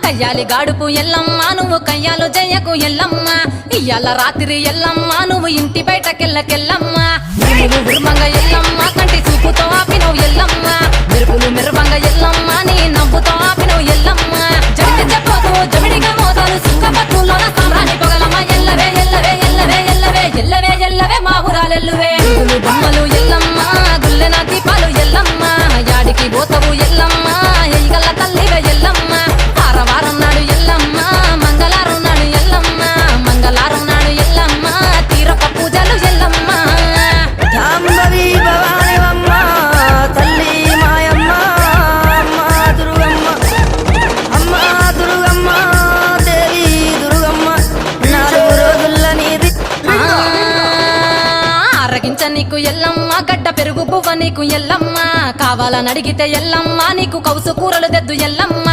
కయ్యాలి గాడుపు ఎల్లమ్మ నువ్వు కయ్యాలు జయ్యకు ఎల్లమ్మ ఇయ్యాల రాత్రి ఎల్లమ్మ నువ్వు ఇంటి బయటకెళ్ళకెళ్ళమ్మ నువ్వు ఉర్మంగ ఎల్లమ్మ కంటి చూపుతో ఆపినవు ఎల్లమ్మ మెరుపులు మెరువంగ ఎల్లమ్మ నీ నవ్వుతో ఆపినవు ఎల్లమ్మ జడికి చెప్పకు జమిడిగా మోతాలు సుఖపట్టులోన సామ్రాణి పొగలమ్మ ఎల్లవే ఎల్లవే ఎల్లవే ఎల్లవే ఎల్లవే ఎల్లవే మా ఊరాలెల్లువే బొమ్మలు ఎల్లమ్మ గుల్లెన దీపాలు ఎల్లమ్మ యాడికి పోతవు ఎల్లమ్మ ఎయిగల్ల తల్లివే ఎల్లమ్మ వారం నాడు ఎల్లమ్మ మంగళారం నాడు ఎల్లమ్మ మంగళారం నాడు ఎల్లమ్మ తీరప పూజలు ఎల్లమ్మ జాంబవి భవానివమ్మ తల్లి మాయమ్మ అమ్మ దుర్గమ్మ దేవి దుర్గమ్మ 4 రోజుల నీది అరగించ నీకు ఎల్లమ్మ గడ్డ పెరుగు పువ్వ నీకు ఎల్లమ్మ కావాలని అడిగితే ఎల్లమ్మ నీకు కౌసు కూరలు తెద్దు ఎల్లమ్మ